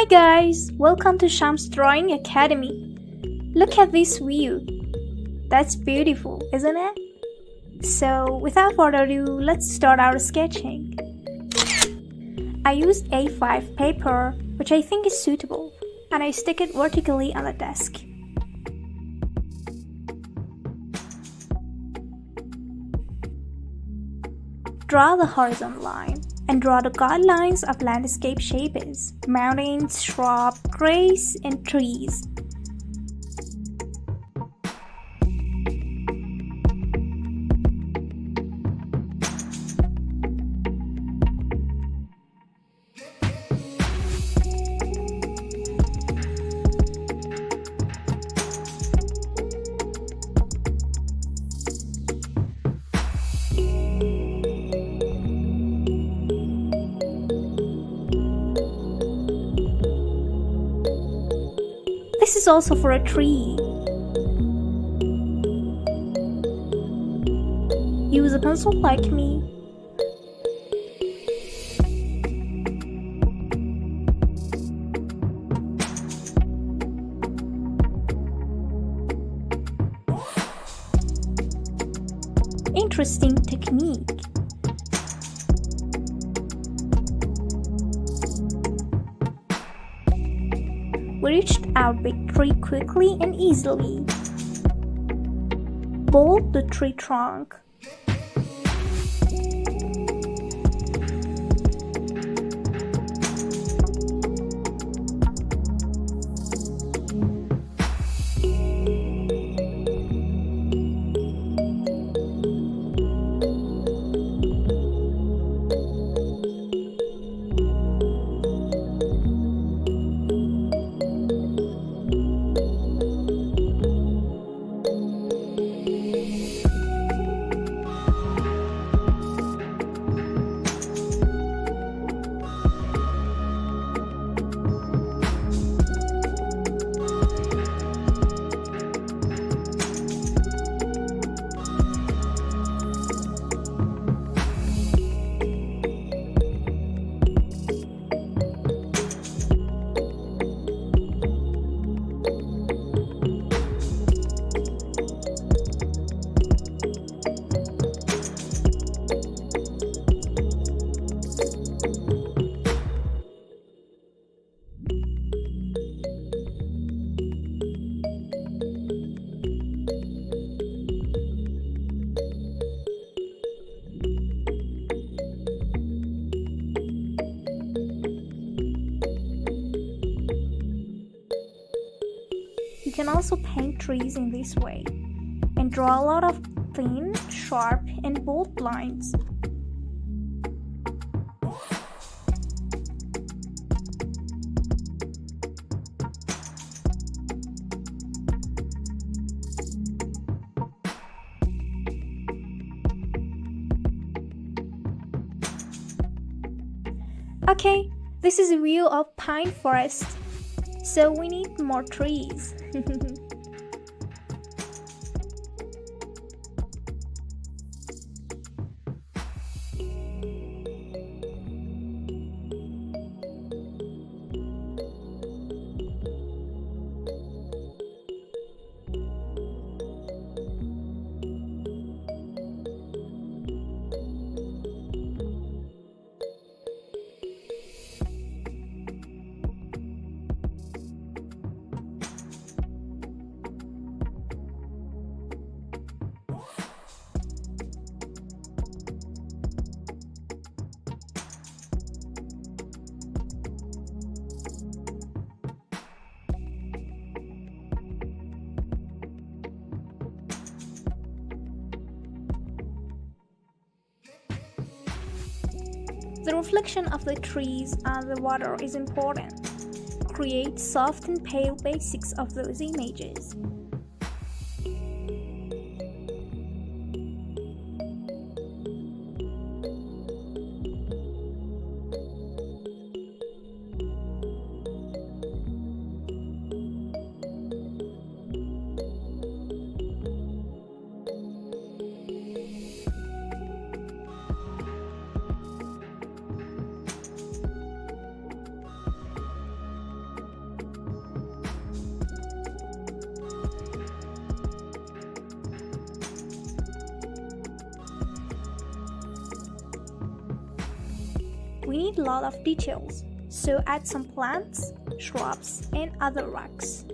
Hi guys, welcome to Sham's Drawing Academy. Look at this view. That's beautiful, isn't it? So without further ado, let's start our sketching. I used A5 paper, which I think is suitable, and I stick it vertically on the desk. Draw the horizontal line and draw the guidelines of landscape shapes, mountains, shrubs, grass, and trees. This is also for a tree. Use a pencil like me. Interesting technique. We reached our big tree quickly and easily. Bolt the tree trunk. You can also paint trees in this way and draw a lot of thin, sharp, and bold lines. Okay, this is a view of pine forest. So we need more trees. The reflection of the trees on the water is important. Create soft and pale basics of those images. we need a lot of details, so add some plants, shrubs, and other rocks.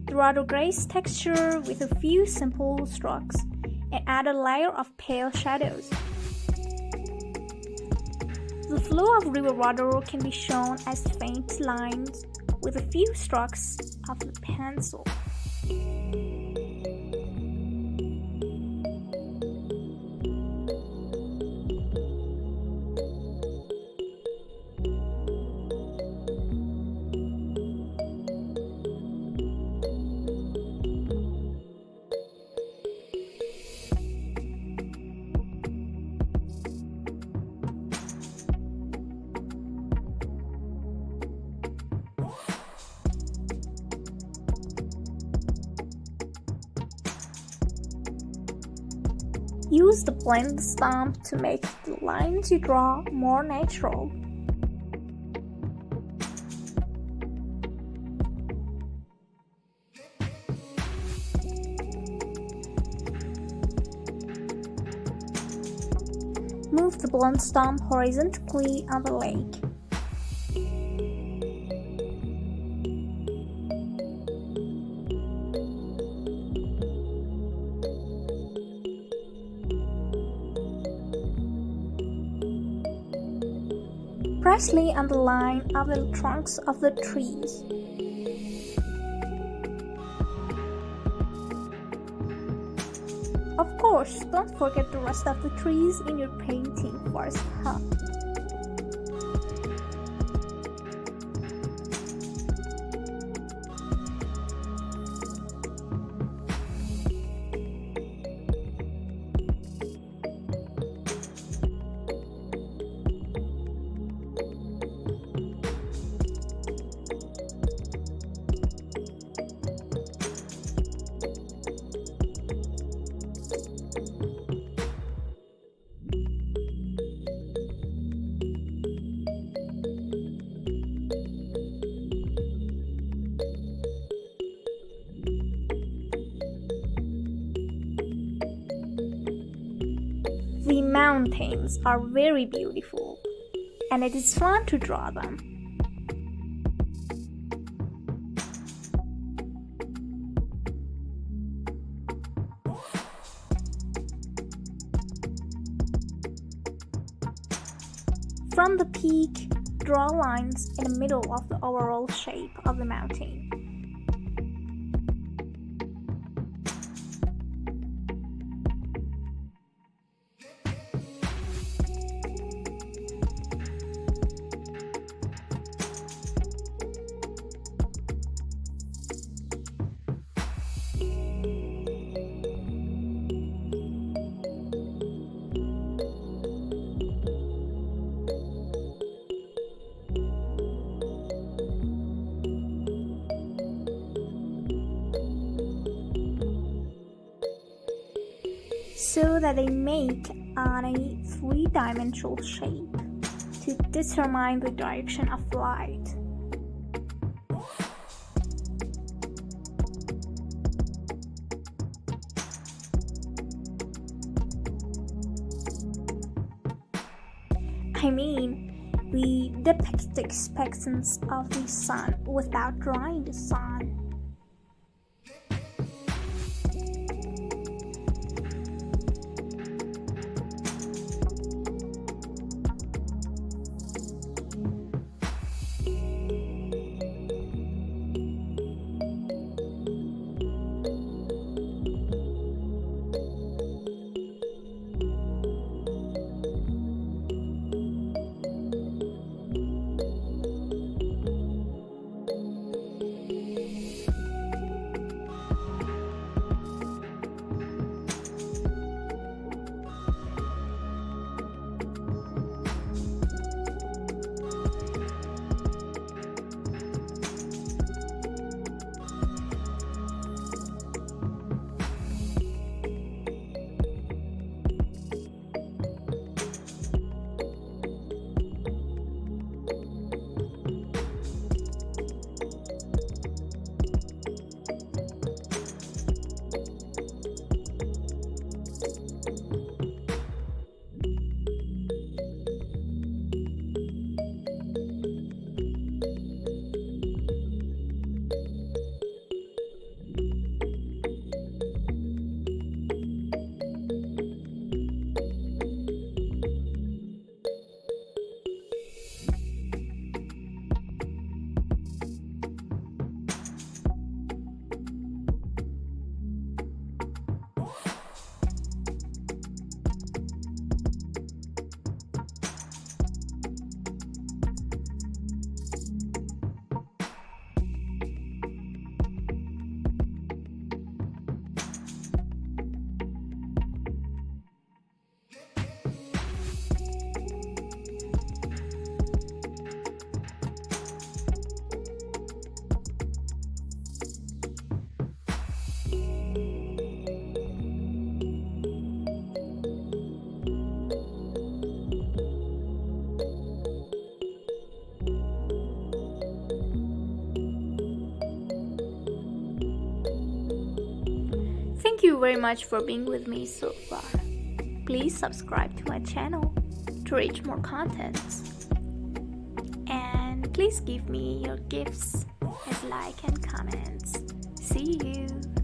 Draw the grace texture with a few simple strokes and add a layer of pale shadows. The flow of river water can be shown as faint lines with a few strokes of the pencil. Use the blend stamp to make the lines you draw more natural. Move the blend stamp horizontally on the lake. Precisely on the line of the trunks of the trees. Of course, don't forget the rest of the trees in your painting first, huh? The mountains are very beautiful, and it is fun to draw them. From the peak, draw lines in the middle of the overall shape of the mountain. So that they make on a three-dimensional shape to determine the direction of light. I mean, we depict the expectance of the sun without drawing the sun. very much for being with me so far. Please subscribe to my channel to reach more contents. And please give me your gifts as like and comments. See you.